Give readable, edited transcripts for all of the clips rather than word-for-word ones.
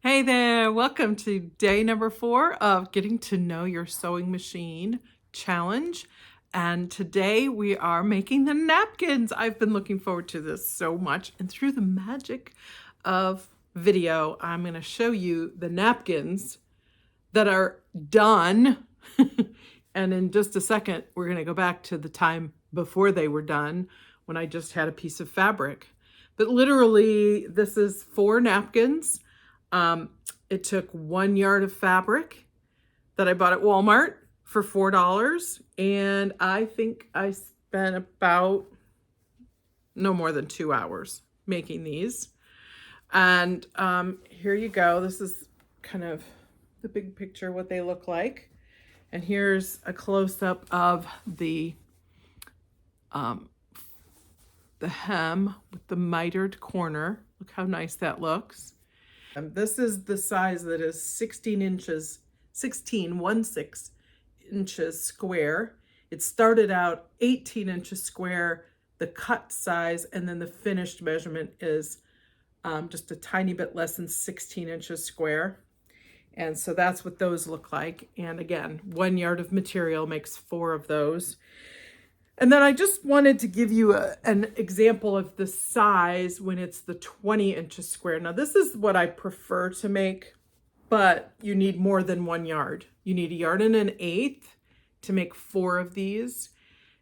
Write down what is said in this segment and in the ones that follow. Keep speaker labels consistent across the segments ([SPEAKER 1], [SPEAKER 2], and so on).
[SPEAKER 1] Hey there, welcome to day number 4 of Getting to Know Your Sewing Machine Challenge. And today we are making the napkins. I've been looking forward to this so much. And through the magic of video, I'm going to show you the napkins that are done. And in just a second, we're going to go back to the time before they were done when I just had a piece of fabric. But literally, this is 4 napkins. It took 1 yard of fabric that I bought at Walmart for $4. And I think I spent about no more than 2 hours making these. And here you go. This is kind of the big picture, what they look like. And here's a close-up of the hem with the mitered corner. Look how nice that looks. This is the size that is 16 inches, 16 inches square. It started out 18 inches square, the cut size, and then the finished measurement is just a tiny bit less than 16 inches square. And so that's what those look like. And again, 1 yard of material makes 4 of those. And then I just wanted to give you an example of the size when it's the 20 inches square. Now this is what I prefer to make, but you need more than 1 yard. You need 1 yard and an eighth to make 4 of these,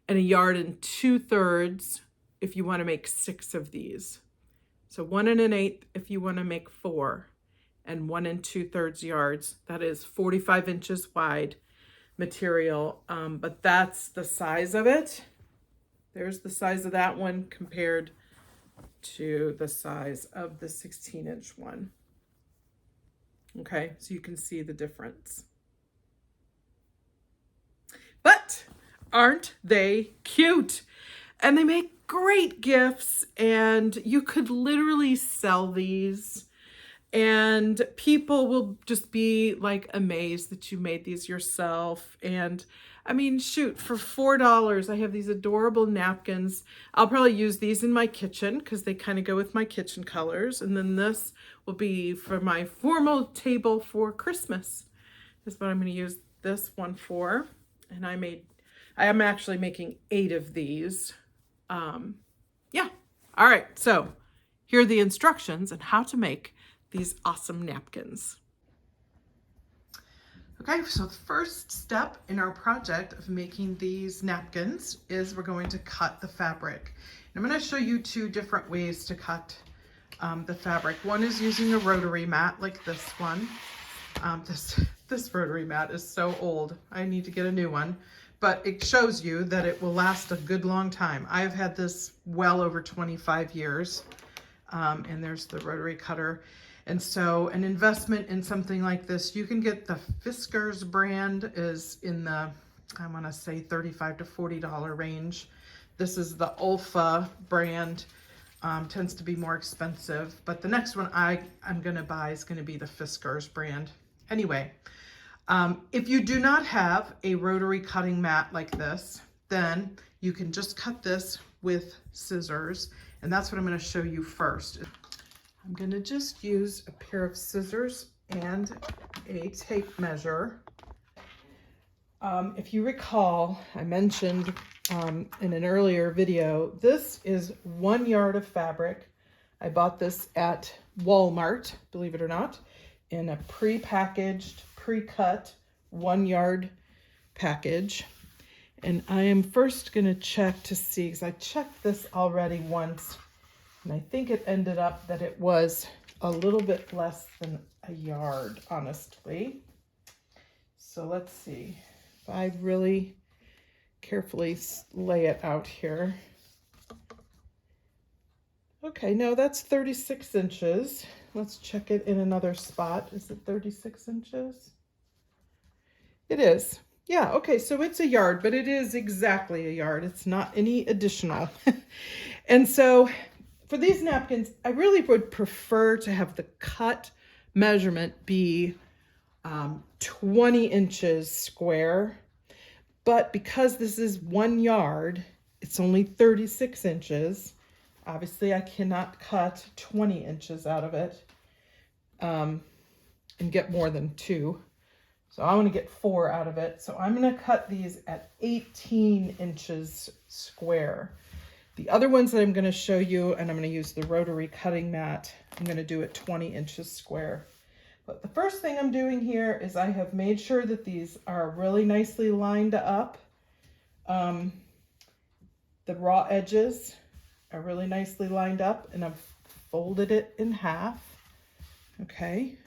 [SPEAKER 1] and 1 yard and 2/3 if you want to make 6 of these. So 1 and an eighth if you want to make 4, and 1 and 2/3 yards. That is 45 inches wide material, but that's the size of it. There's the size of that one compared to the size of the 16-inch one. Okay, so you can see the difference. But aren't they cute? And they make great gifts, and you could literally sell these. And people will just be like amazed that you made these yourself. And I mean, shoot, for $4, I have these adorable napkins. I'll probably use these in my kitchen because they kind of go with my kitchen colors. And then this will be for my formal table for Christmas. That's what I'm going to use this one for. And I am actually making 8 of these. Yeah. All right. So here are the instructions on how to make these awesome napkins. Okay, so the first step in our project of making these napkins is we're going to cut the fabric. And I'm going to show you 2 different ways to cut the fabric. One is using a rotary mat like this one. This rotary mat is so old. I need to get a new one, but it shows you that it will last a good long time. I've had this well over 25 years, and there's the rotary cutter. And so an investment in something like this, you can get the Fiskars brand is in the, I want to say $35 to $40 range. This is the Olfa brand, tends to be more expensive, but the next one I'm going to buy is going to be the Fiskars brand. Anyway, if you do not have a rotary cutting mat like this, then you can just cut this with scissors, and that's what I'm going to show you first. I'm going to just use a pair of scissors and a tape measure. If you recall, I mentioned in an earlier video, this is 1 yard of fabric. I bought this at Walmart, believe it or not, in a pre-packaged, pre-cut 1 yard package. And I am first going to check to see, because I checked this already once, and I think it ended up that it was a little bit less than 1 yard, honestly. So let's see if I really carefully lay it out here. Okay, no, that's 36 inches. Let's check it in another spot. Is it 36 inches? It is. Yeah, okay, so it's 1 yard, but it is exactly 1 yard. It's not any additional. And so for these napkins, I really would prefer to have the cut measurement be 20 inches square. But because this is 1 yard, it's only 36 inches. Obviously, I cannot cut 20 inches out of it. and get more than 2. So I want to get 4 out of it. So I'm going to cut these at 18 inches square. The other ones that I'm going to show you, and I'm going to use the rotary cutting mat, I'm going to do it 20 inches square. But the first thing I'm doing here is I have made sure that these are really nicely lined up. The raw edges are really nicely lined up, and I've folded it in half. Okay.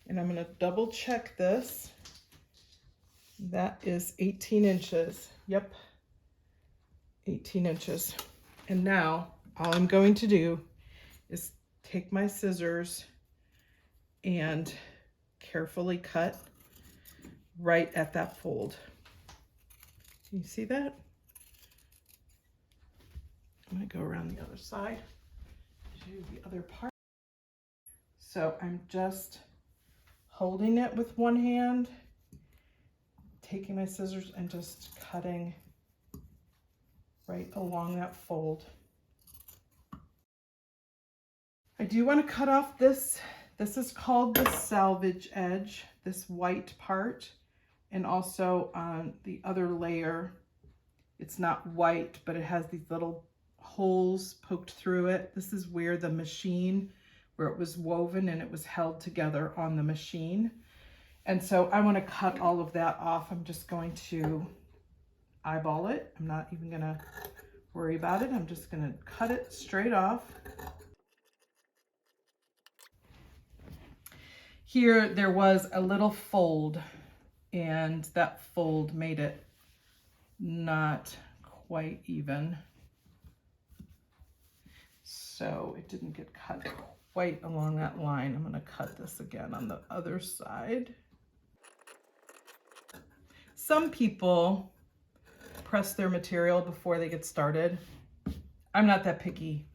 [SPEAKER 1] And I'm going to double check this. That is 18 inches. Yep. 18 inches. And now all I'm going to do is take my scissors and carefully cut right at that fold. Can you see that? I'm going to go around the other side to the other part. So I'm just holding it with one hand, taking my scissors and just cutting right along that fold. I do want to cut off this. This is called the salvage edge, this white part, and also on the other layer, it's not white, but it has these little holes poked through it. This is where the machine, where it was woven and it was held together on the machine. And so I want to cut all of that off. I'm just going to eyeball it. I'm not even going to worry about it. I'm just going to cut it straight off. Here there was a little fold, and that fold made it not quite even. So it didn't get cut quite along that line. I'm going to cut this again on the other side. Some people press their material before they get started. I'm not that picky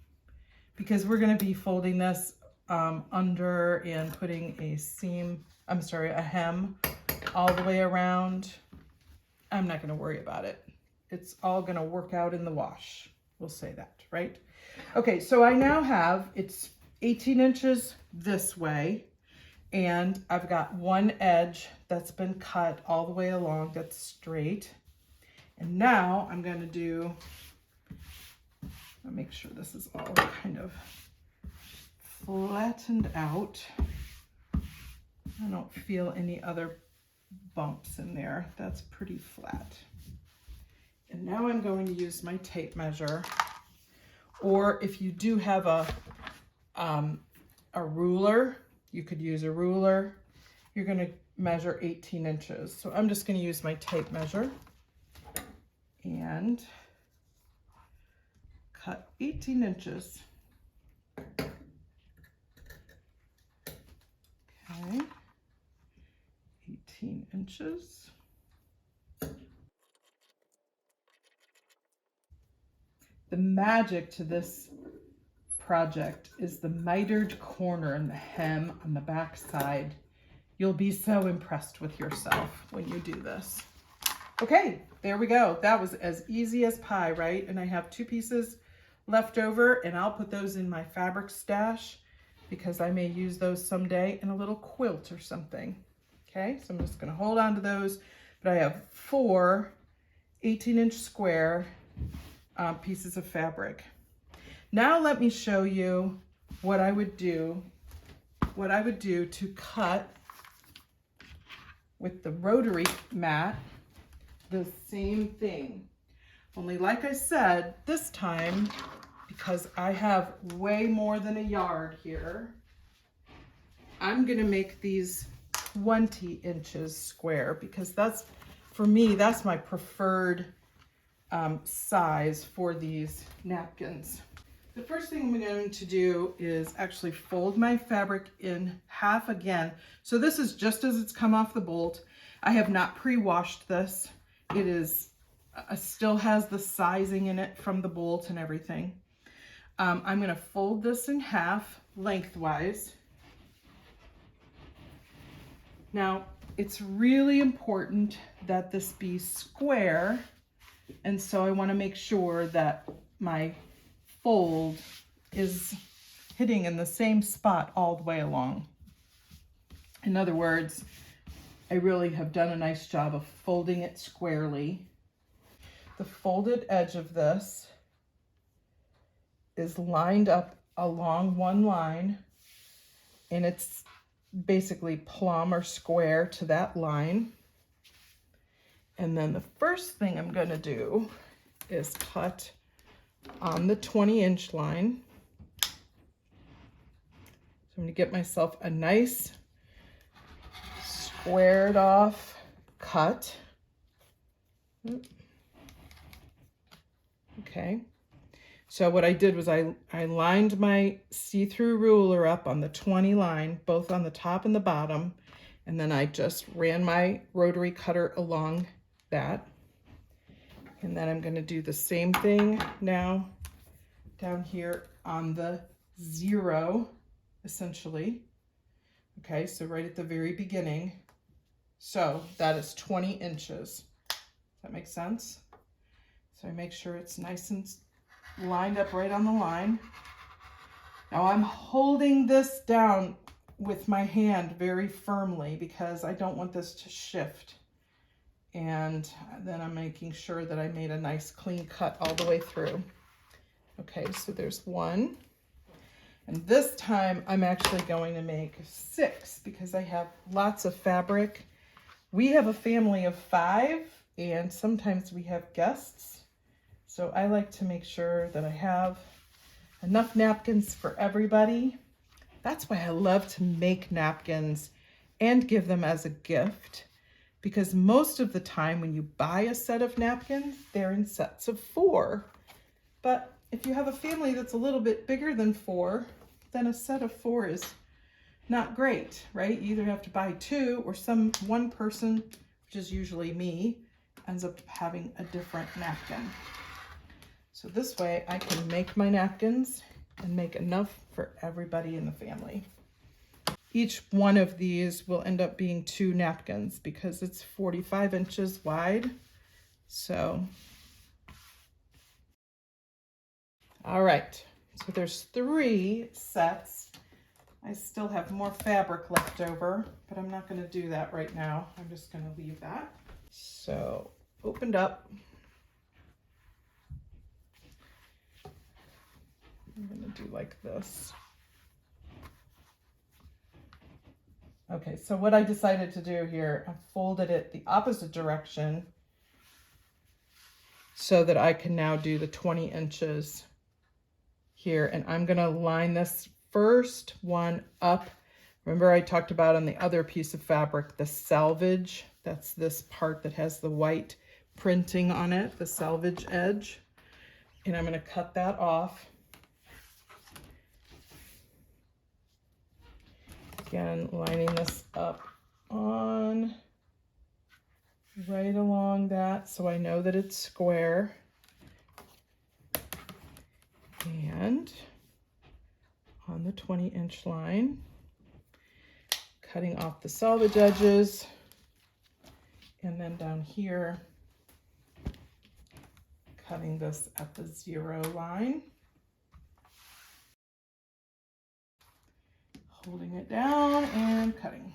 [SPEAKER 1] because we're going to be folding this under and putting a hem all the way around. I'm not going to worry about it. It's all going to work out in the wash. We'll say that, right? Okay, so I now have, it's 18 inches this way, and I've got one edge that's been cut all the way along that's straight. And now I'm going to do, I'll make sure this is all kind of flattened out. I don't feel any other bumps in there. That's pretty flat. And now I'm going to use my tape measure, or if you do have a ruler, you could use a ruler. You're going to measure 18 inches. So I'm just going to use my tape measure and cut 18 inches. Okay, 18 inches. The magic to this project is the mitered corner and the hem on the back side. You'll be so impressed with yourself when you do this. Okay, there we go. That was as easy as pie, right? And I have 2 pieces left over, and I'll put those in my fabric stash because I may use those someday in a little quilt or something. Okay, so I'm just going to hold on to those. But I have 4 18-inch square pieces of fabric. Now let me show you what I would do to cut with the rotary mat, the same thing. Only like I said, this time, because I have way more than a yard here, I'm gonna make these 20 inches square because that's, for me, that's my preferred size for these napkins. The first thing I'm going to do is actually fold my fabric in half again. So this is just as it's come off the bolt. I have not pre-washed this. It is still has the sizing in it from the bolt and everything. I'm going to fold this in half lengthwise. Now, it's really important that this be square, and so I want to make sure that my fold is hitting in the same spot all the way along. In other words, I really have done a nice job of folding it squarely. The folded edge of this is lined up along one line, and it's basically plumb or square to that line. And then the first thing I'm going to do is cut on the 20-inch line. So I'm going to get myself a nice squared off cut. Okay. So what I did was I lined my see-through ruler up on the 20 line, both on the top and the bottom, and then I just ran my rotary cutter along that. And then I'm going to do the same thing now down here on the 0, essentially. Okay, so right at the very beginning. So that is 20 inches. Does that make sense? So I make sure it's nice and lined up right on the line. Now I'm holding this down with my hand very firmly because I don't want this to shift. And then I'm making sure that I made a nice clean cut all the way through. Okay, so there's one. And this time I'm actually going to make 6 because I have lots of fabric. We have a family of 5 and sometimes we have guests. So I like to make sure that I have enough napkins for everybody. That's why I love to make napkins and give them as a gift, because most of the time when you buy a set of napkins, they're in sets of 4. But if you have a family that's a little bit bigger than 4, then a set of 4 is not great, right? You either have to buy 2 or one person, which is usually me, ends up having a different napkin. So this way I can make my napkins and make enough for everybody in the family. Each one of these will end up being 2 napkins because it's 45 inches wide. So, all right, so there's 3 sets. I still have more fabric left over, but I'm not going to do that right now. I'm just going to leave that. So, opened up. I'm going to do like this. Okay, so what I decided to do here, I folded it the opposite direction so that I can now do the 20 inches here. And I'm going to line this first one up. Remember I talked about on the other piece of fabric, the selvage. That's this part that has the white printing on it, the selvage edge. And I'm going to cut that off. Again, lining this up on right along that so I know that it's square. And on the 20-inch line, cutting off the selvage edges, and then down here, cutting this at the 0 line. Holding it down and cutting.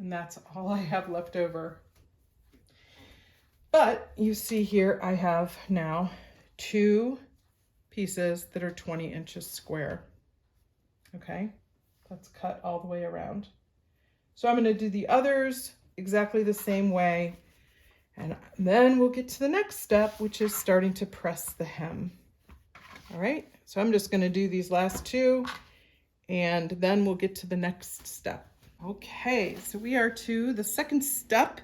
[SPEAKER 1] And that's all I have left over. But you see here, I have now 2 pieces that are 20 inches square. Okay, that's cut all the way around. So I'm going to do the others exactly the same way. And then we'll get to the next step, which is starting to press the hem. All right, so I'm just going to do these last 2. And then we'll get to the next step. Okay, so we are to the second step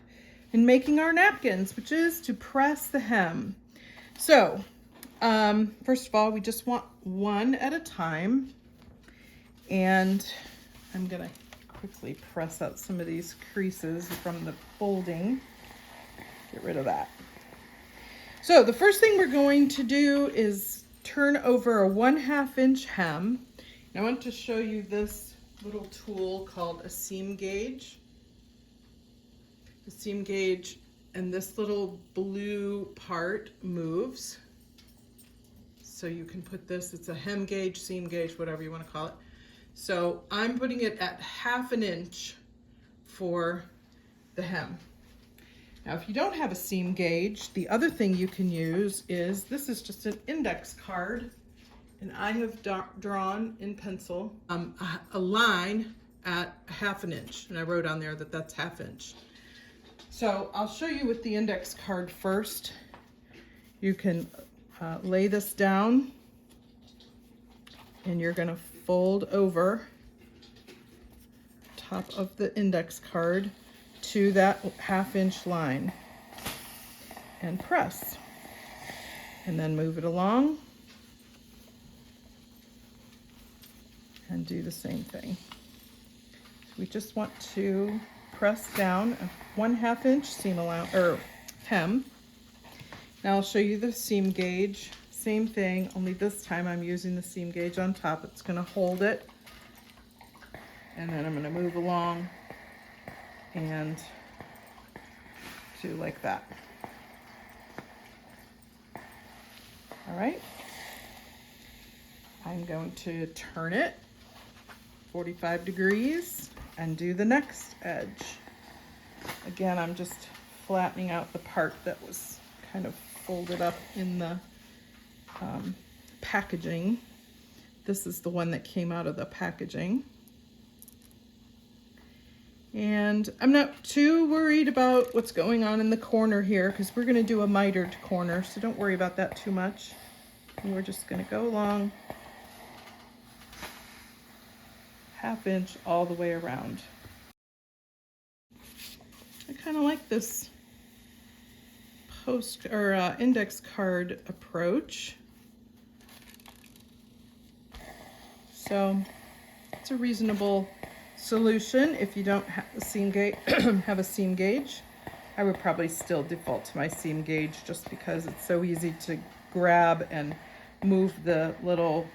[SPEAKER 1] in making our napkins, which is to press the hem. So, first of all, we just want one at a time. And I'm gonna quickly press out some of these creases from the folding. Get rid of that. So the first thing we're going to do is turn over a 1/2 inch hem. I want to show you this little tool called a seam gauge. The seam gauge and this little blue part moves. So you can put this, it's a hem gauge, seam gauge, whatever you want to call it. So I'm putting it at 1/2 inch for the hem. Now, if you don't have a seam gauge, the other thing you can use is, this is just an index card, and I have drawn in pencil a line at 1/2 inch, and I wrote on there that that's 1/2 inch. So I'll show you with the index card first. You can lay this down, and you're going to fold over top of the index card to that 1/2 inch line and press, and then move it along and do the same thing. We just want to press down a 1/2 inch seam allowance or hem. Now I'll show you the seam gauge. Same thing, only this time I'm using the seam gauge on top. It's going to hold it, and then I'm going to move along and do like that. All right. I'm going to turn it 45 degrees and do the next edge. Again, I'm just flattening out the part that was kind of folded up in the packaging. This is the one that came out of the packaging. And I'm not too worried about what's going on in the corner here, because we're going to do a mitered corner, so don't worry about that too much. And we're just going to go along 1/2 inch all the way around. I kind of like this index card approach. So it's a reasonable solution if you don't have a seam gauge. I would probably still default to my seam gauge just because it's so easy to grab and move the little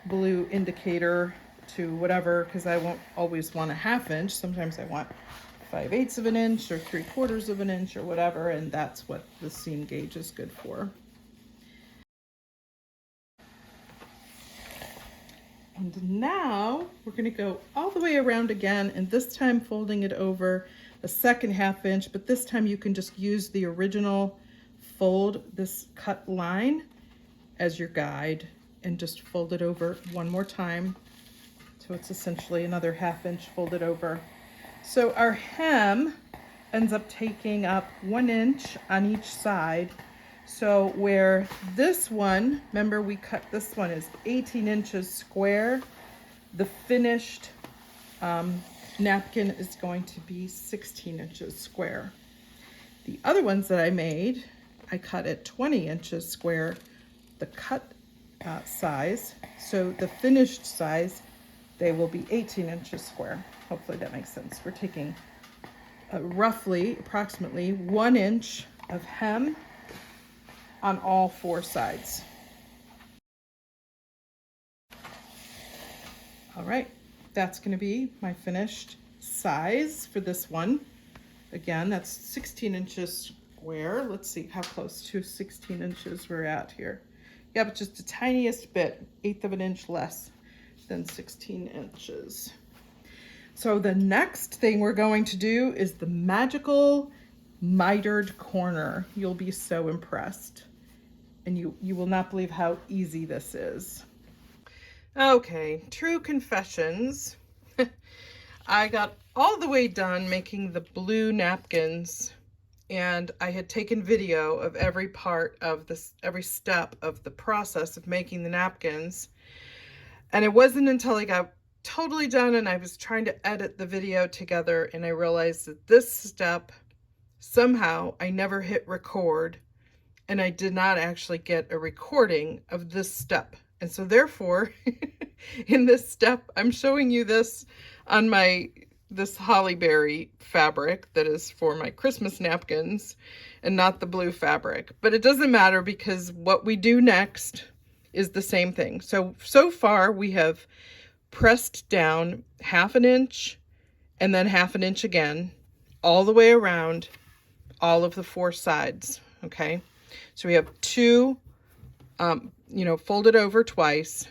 [SPEAKER 1] blue indicator to whatever, because I won't always want a 1/2 inch. Sometimes I want 5/8 of an inch or 3/4 of an inch or whatever, and that's what the seam gauge is good for. And now we're going to go all the way around again, and this time folding it over a second 1/2 inch, but this time you can just use the original fold, this cut line as your guide, and just fold it over one more time. So it's essentially another 1/2 inch folded over. So our hem ends up taking up 1 inch on each side. So where this one, remember we cut this one, is 18 inches square, the finished napkin is going to be 16 inches square. The other ones that I made, I cut at 20 inches square, the cut size. So the finished size, they will be 18 inches square. Hopefully that makes sense. We're taking approximately 1 inch of hem on all 4 sides. All right, that's going to be my finished size for this one. Again, that's 16 inches square. Let's see how close to 16 inches we're at here. Yeah, but just the tiniest bit, 1/8 of an inch less than 16 inches. So the next thing we're going to do is the magical mitered corner. You'll be so impressed, and you will not believe how easy this is. Okay, true confessions. I got all the way done making the blue napkins, and I had taken video of every part of this, every step of the process of making the napkins. And it wasn't until I got totally done and I was trying to edit the video together, and I realized that this step, somehow I never hit record, and I did not actually get a recording of this step. And so therefore, in this step, I'm showing you this on this holly berry fabric that is for my Christmas napkins and not the blue fabric. But it doesn't matter, because what we do next is the same thing. So far we have pressed down 1/2 inch and then 1/2 inch again, all the way around all of the 4 sides. Okay, so we have 2 folded over twice,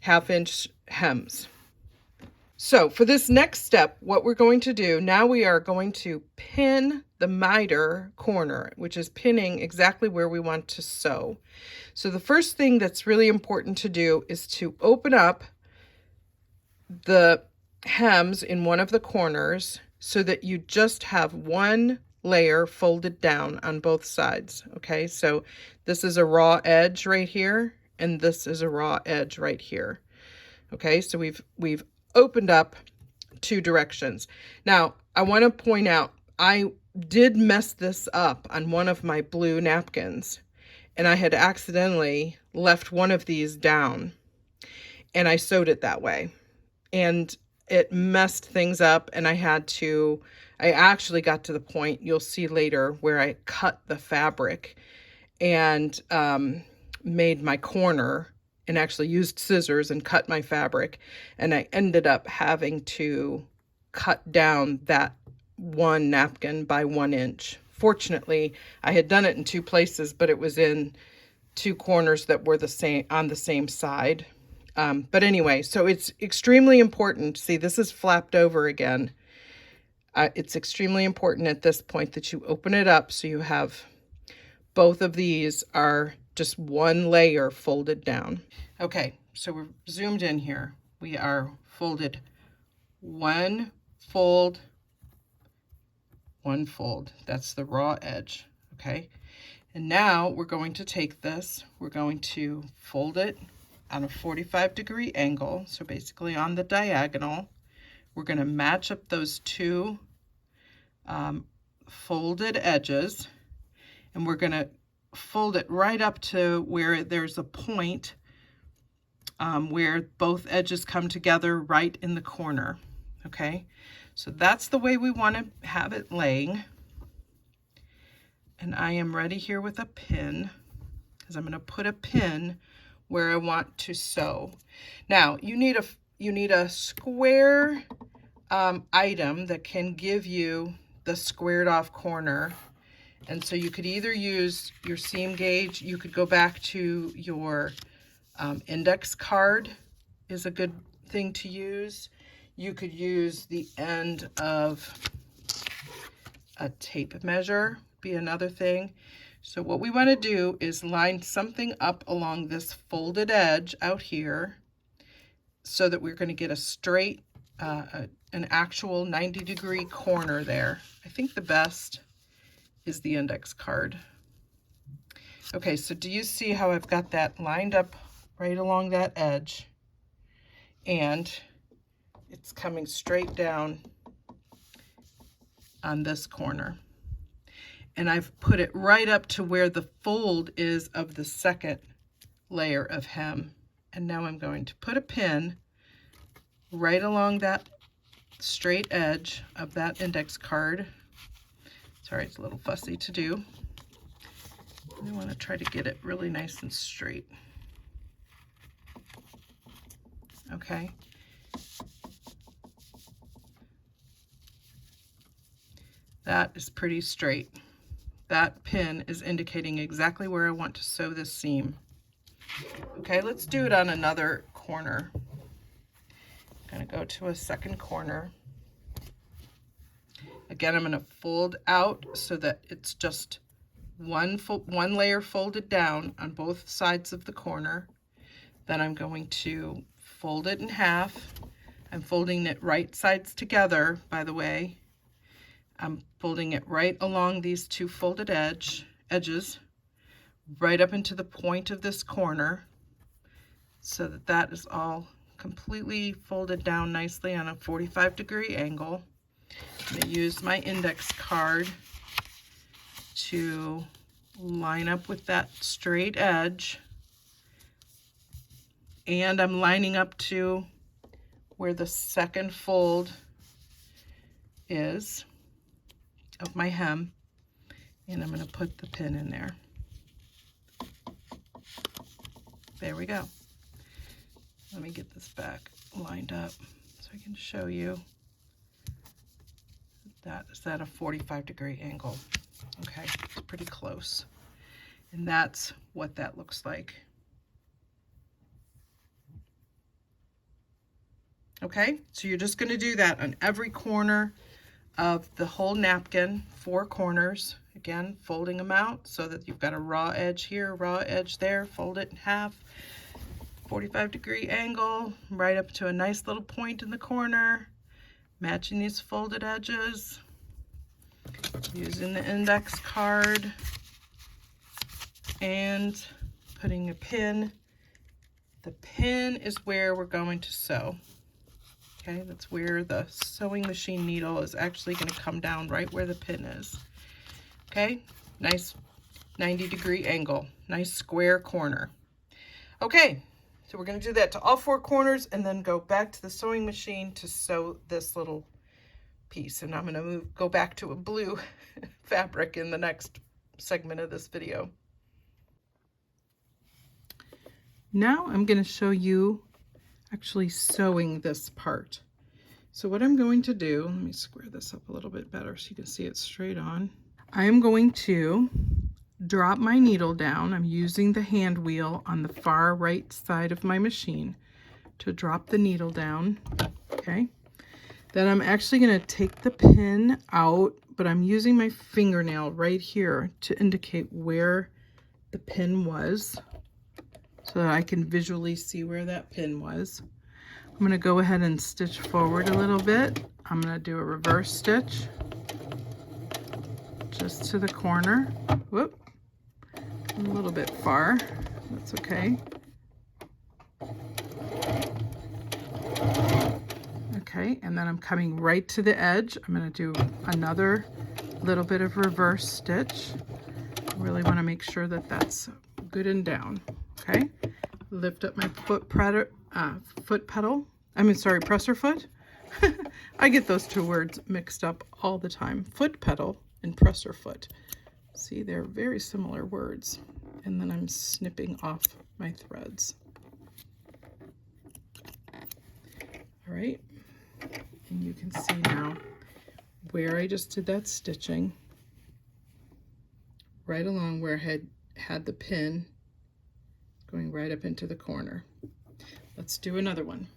[SPEAKER 1] 1/2 inch hems. So for this next step, what we're going to do, now we are going to pin the miter corner, which is pinning exactly where we want to sew. So the first thing that's really important to do is to open up the hems in one of the corners so that you just have one layer folded down on both sides. Okay, so this is a raw edge right here, and this is a raw edge right here. Okay, so we've opened up two directions. Now, I want to point out, I did mess this up on one of my blue napkins, and I had accidentally left one of these down, and I sewed it that way. And it messed things up, and I actually got to the point, you'll see later, where I cut the fabric and made my corner, and actually used scissors and cut my fabric, and I ended up having to cut down that one napkin by 1 inch. Fortunately, I had done it in two places, but it was in two corners that were the same, on the same side. But anyway, so it's extremely important. See, this is flapped over again. It's extremely important at this point that you open it up so you have both of these are just one layer folded down. Okay, so we're zoomed in here. We are folded one fold, one fold. That's the raw edge, okay? And now we're going to take this, we're going to fold it on a 45-degree angle, so basically on the diagonal. We're going to match up those two folded edges, and we're going to fold it right up to where there's a point where both edges come together right in the corner. Okay, so that's the way we want to have it laying. And I am ready here with a pin, because I'm going to put a pin where I want to sew. Now you need a square item that can give you the squared off corner. And so you could either use your seam gauge, you could go back to your index card is a good thing to use. You could use the end of a tape measure, be another thing. So what we want to do is line something up along this folded edge out here so that we're going to get a straight, an actual 90-degree corner there. I think the best is the index card. Okay, so do you see how I've got that lined up right along that edge? And it's coming straight down on this corner. And I've put it right up to where the fold is of the second layer of hem. And now I'm going to put a pin right along that straight edge of that index card. Sorry, it's a little fussy to do. I want to try to get it really nice and straight. Okay. That is pretty straight. That pin is indicating exactly where I want to sew this seam. Okay, let's do it on another corner. I'm going to go to a second corner. Again, I'm going to fold out so that it's just one layer folded down on both sides of the corner. Then I'm going to fold it in half. I'm folding it right sides together, by the way. I'm folding it right along these two folded edges, right up into the point of this corner, so that that is all completely folded down nicely on a 45-degree angle. I'm going to use my index card to line up with that straight edge, and I'm lining up to where the second fold is of my hem, and I'm going to put the pin in there. There we go. Let me get this back lined up so I can show you. That is at a 45-degree angle. Okay, it's pretty close. And that's what that looks like. Okay, so you're just going to do that on every corner of the whole napkin, 4 corners. Again, folding them out so that you've got a raw edge here, raw edge there, fold it in half, 45-degree angle, right up to a nice little point in the corner, matching these folded edges, using the index card, and putting a pin. The pin is where we're going to sew. Okay, that's where the sewing machine needle is actually going to come down, right where the pin is. Okay, nice 90-degree angle, nice square corner. Okay, so we're going to do that to all 4 corners and then go back to the sewing machine to sew this little piece. And I'm going to go back to a blue fabric in the next segment of this video. Now I'm going to show you actually sewing this part. So what I'm going to do, let me square this up a little bit better so you can see it straight on. I am going to drop my needle down. I'm using the hand wheel on the far right side of my machine to drop the needle down. Okay. Then I'm actually going to take the pin out, but I'm using my fingernail right here to indicate where the pin was so that I can visually see where that pin was. I'm going to go ahead and stitch forward a little bit. I'm going to do a reverse stitch just to the corner. Whoop. A little bit far. That's okay. Okay, and then I'm coming right to the edge. I'm going to do another little bit of reverse stitch. I really want to make sure that that's good and down. Okay, lift up my presser foot. I get those 2 words mixed up all the time. Foot pedal and presser foot. See, they're very similar words. And then I'm snipping off my threads. All right, and you can see now where I just did that stitching, right along where I had the pin going right up into the corner. Let's do another one.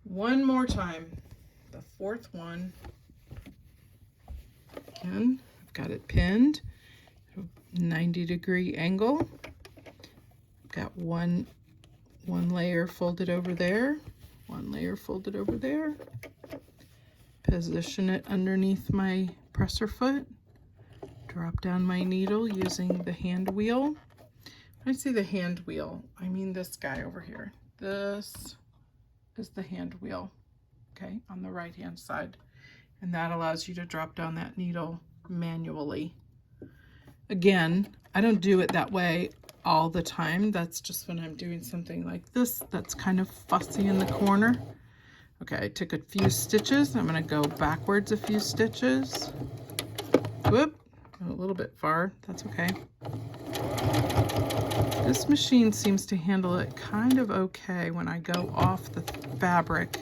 [SPEAKER 1] One more time, the 4th one. Again, I've got it pinned, 90-degree angle. I've got one layer folded over there, 1 layer folded over there. Position it underneath my presser foot. Drop down my needle using the hand wheel. When I say the hand wheel, I mean this guy over here. This is the hand wheel, okay, on the right hand side. And that allows you to drop down that needle manually. Again, I don't do it that way all the time. That's just when I'm doing something like this that's kind of fussy in the corner. Okay, I took a few stitches. I'm going to go backwards a few stitches. Whoop, a little bit far. That's okay. This machine seems to handle it kind of okay when I go off the fabric.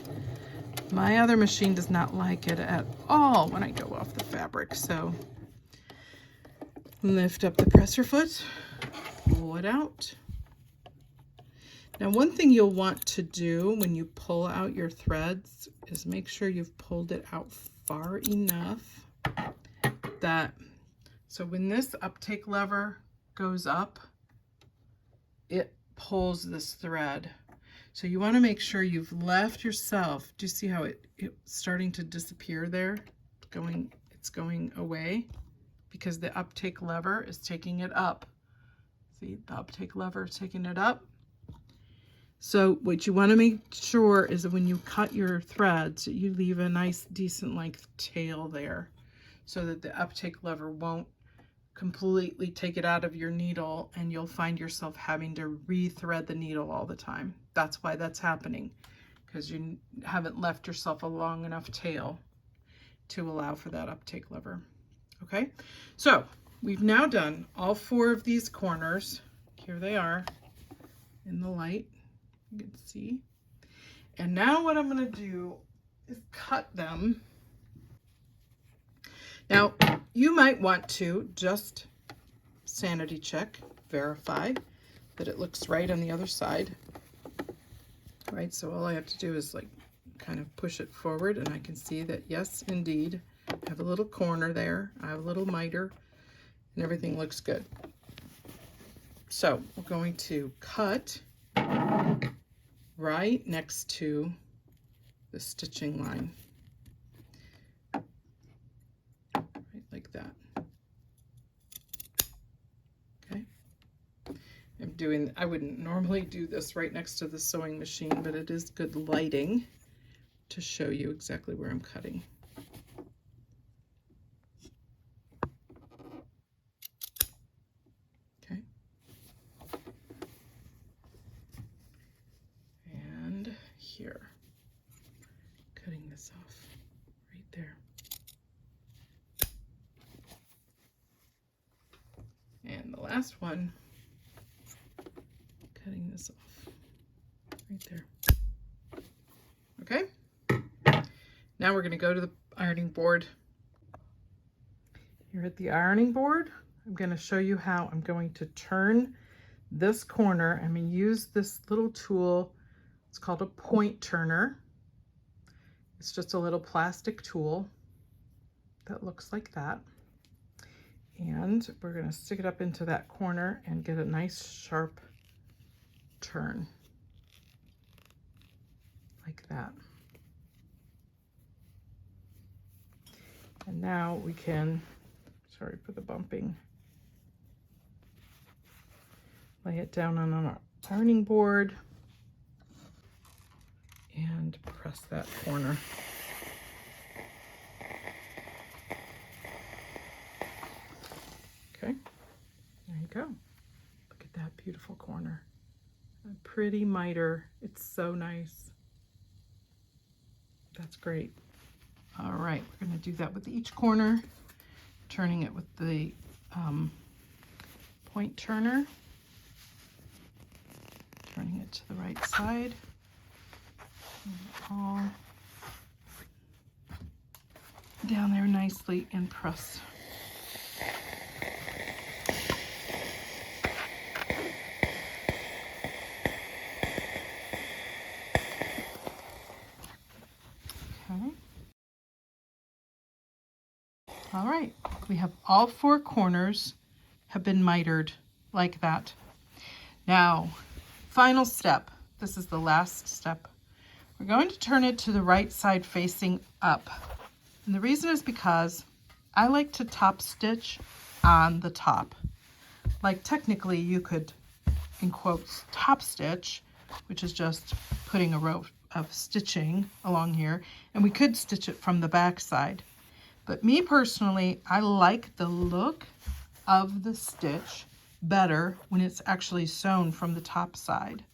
[SPEAKER 1] My other machine does not like it at all when I go off the fabric. So lift up the presser foot, pull it out. Now, one thing you'll want to do when you pull out your threads is make sure you've pulled it out far enough that, so when this uptake lever goes up, it pulls this thread. So you want to make sure you've left yourself. Do you see how it's starting to disappear there? It's going away because the uptake lever is taking it up. See, the uptake lever is taking it up. So what you want to make sure is that when you cut your threads, you leave a nice decent length tail there so that the uptake lever won't completely take it out of your needle and you'll find yourself having to re-thread the needle all the time. That's why that's happening, because you haven't left yourself a long enough tail to allow for that uptake lever. Okay, so we've now done all 4 of these corners. Here they are in the light, you can see. And now what I'm going to do is cut them. Now, you might want to just sanity check, verify that it looks right on the other side. Right, so all I have to do is like kind of push it forward, and I can see that, yes, indeed, I have a little corner there. I have a little miter, and everything looks good. So we're going to cut right next to the stitching line, right like that. Okay. I wouldn't normally do this right next to the sewing machine, but it is good lighting to show you exactly where I'm cutting. Okay. And here, cutting this off right there. And the last one, cutting this off right there. Okay. Now we're going to go to the ironing board. Here at the ironing board, I'm going to show you how I'm going to turn this corner. I'm going to use this little tool. It's called a point turner. It's just a little plastic tool that looks like that. And we're going to stick it up into that corner and get a nice sharp turn like that. And now we can, sorry for the bumping, lay it down on our ironing board and press that corner. Okay, there you go. Look at that beautiful corner. A pretty miter. It's so nice. That's great. All right, we're going to do that with each corner, turning it with the point turner, turning it to the right side, all down there nicely and press. Okay. All right, we have all four corners have been mitered like that. Now, final step. This is the last step. We're going to turn it to the right side facing up. And the reason is because I like to top stitch on the top. Like technically you could, in quotes, top stitch, which is just putting a row of stitching along here, and we could stitch it from the back side. But me personally, I like the look of the stitch better when it's actually sewn from the top side.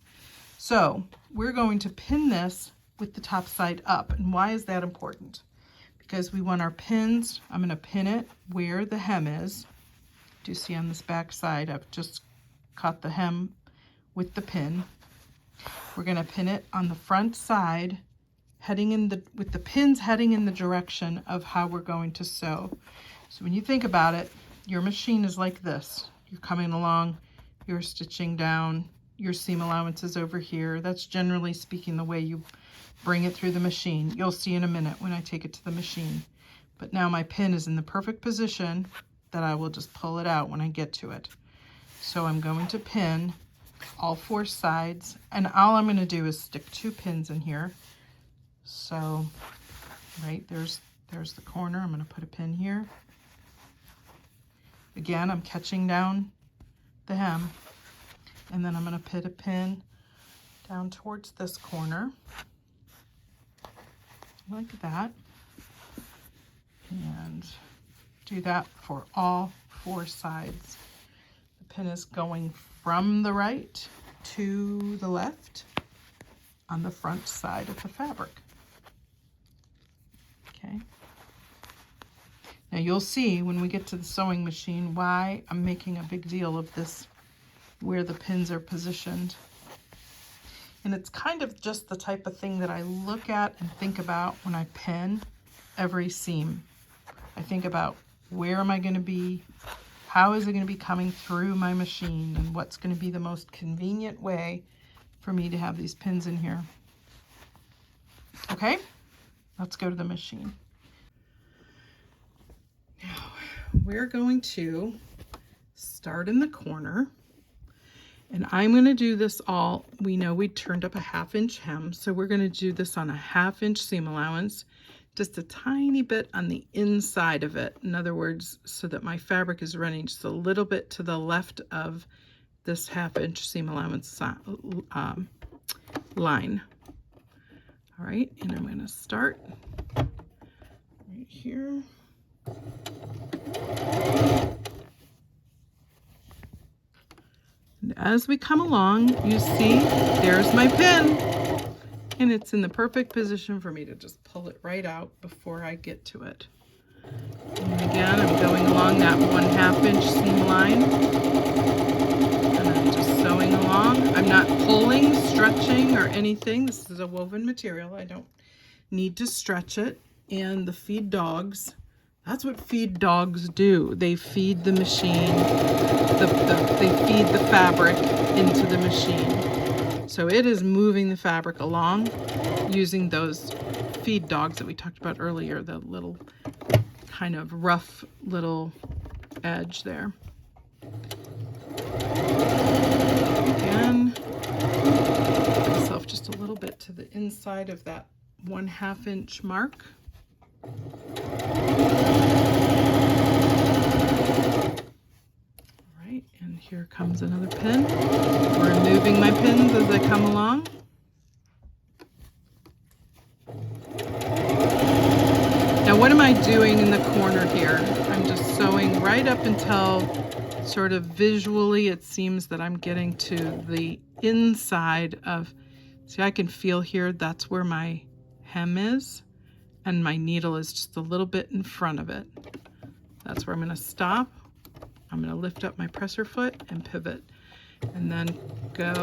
[SPEAKER 1] So we're going to pin this with the top side up. And why is that important? Because we want our pins, I'm going to pin it where the hem is. Do you see on this back side, I've just cut the hem with the pin. We're going to pin it on the front side, heading in the, with the pins heading in the direction of how we're going to sew. So when you think about it, your machine is like this. You're coming along, you're stitching down, your seam allowance is over here. That's generally speaking the way you bring it through the machine. You'll see in a minute when I take it to the machine. But now my pin is in the perfect position that I will just pull it out when I get to it. So I'm going to pin all four sides, and all I'm going to do is stick 2 pins in here. So right there's the corner. I'm going to put a pin here. Again, I'm catching down the hem, and then I'm going to put a pin down towards this corner like that, and do that for all 4 sides. The pin is going from the right to the left on the front side of the fabric. Okay. Now you'll see when we get to the sewing machine why I'm making a big deal of this, where the pins are positioned. And it's kind of just the type of thing that I look at and think about when I pin every seam. I think about, where am I going to be? How is it going to be coming through my machine? And what's going to be the most convenient way for me to have these pins in here? Okay, let's go to the machine. Now, we're going to start in the corner, and I'm going to do this all, we know we turned up a 1/2 inch hem, so we're going to do this on a 1/2 inch seam allowance, just a tiny bit on the inside of it. In other words, so that my fabric is running just a little bit to the left of this 1/2 inch seam allowance line. All right, and I'm going to start right here. And as we come along, you see there's my pin, and it's in the perfect position for me to just pull it right out before I get to it. And again, I'm going along that 1/2 inch seam line, and I'm just sewing along. I'm not pulling, stretching, or anything. This is a woven material. I don't need to stretch it. And the feed dogs, that's what feed dogs do. They feed the machine, they feed the fabric into the machine. So it is moving the fabric along using those feed dogs that we talked about earlier, the little kind of rough little edge there. Again, get myself just a little bit to the inside of that 1/2 inch mark. All right, and here comes another pin. We're moving my pins as they come along. Now what am I doing in the corner here? I'm just sewing right up until sort of visually it seems that I'm getting to the inside of, see, I can feel here that's where my hem is, and my needle is just a little bit in front of it. That's where I'm going to stop. I'm going to lift up my presser foot and pivot, and then go,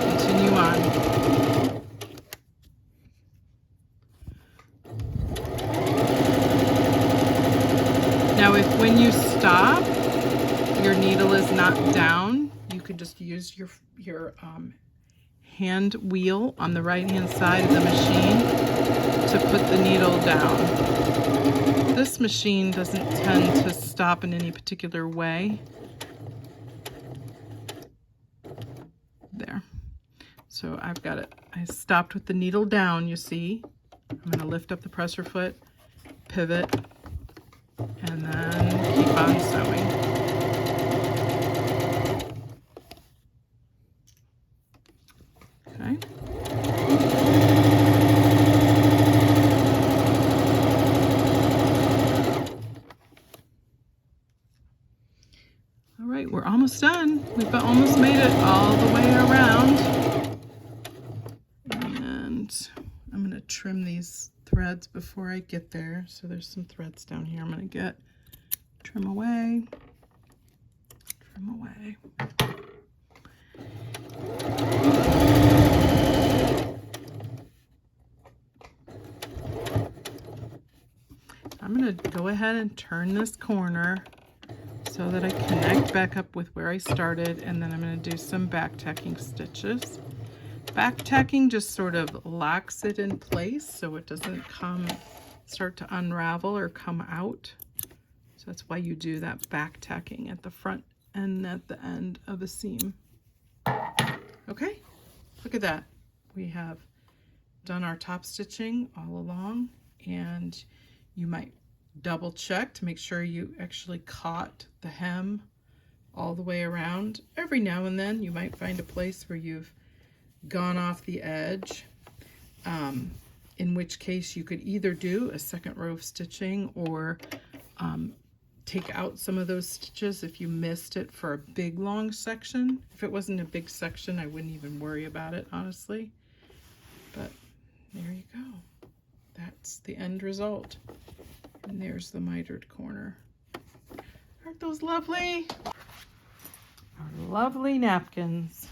[SPEAKER 1] continue on. Now when you stop, your needle is not down, you could just use your hand wheel on the right hand side of the machine to put the needle down. This machine doesn't tend to stop in any particular way. There. So I've got it. I stopped with the needle down, you see. I'm going to lift up the presser foot, pivot, and then keep on sewing. Okay. All right, we're almost done. We've almost made it all the way around. And I'm going to trim these threads before I get there. So there's some threads down here I'm going to get. Trim away. Trim away. I'm going to go ahead and turn this corner so that I connect back up with where I started, and then I'm going to do some back tacking stitches. Back tacking just sort of locks it in place so it doesn't start to unravel or come out. So that's why you do that back tacking at the front and at the end of the seam. Okay, look at that. We have done our top stitching all along, and you might double check to make sure you actually caught the hem all the way around. Every now and then you might find a place where you've gone off the edge, in which case you could either do a second row of stitching or take out some of those stitches if you missed it for a big long section. If it wasn't a big section, I wouldn't even worry about it, honestly. But there you go. That's the end result. And there's the mitered corner. Aren't those lovely? Our lovely napkins.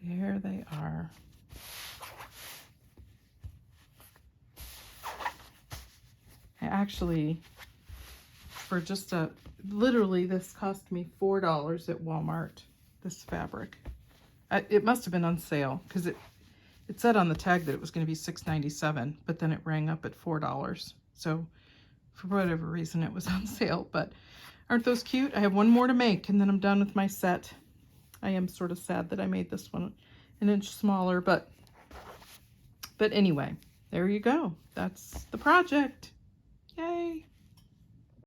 [SPEAKER 1] There they are. I actually, for just literally this cost me $4 at Walmart, this fabric. It must have been on sale because It said on the tag that it was going to be $6.97, but then it rang up at $4. So for whatever reason, it was on sale. But aren't those cute? I have one more to make, and then I'm done with my set. I am sort of sad that I made this one an inch smaller, but anyway, there you go. That's the project. Yay!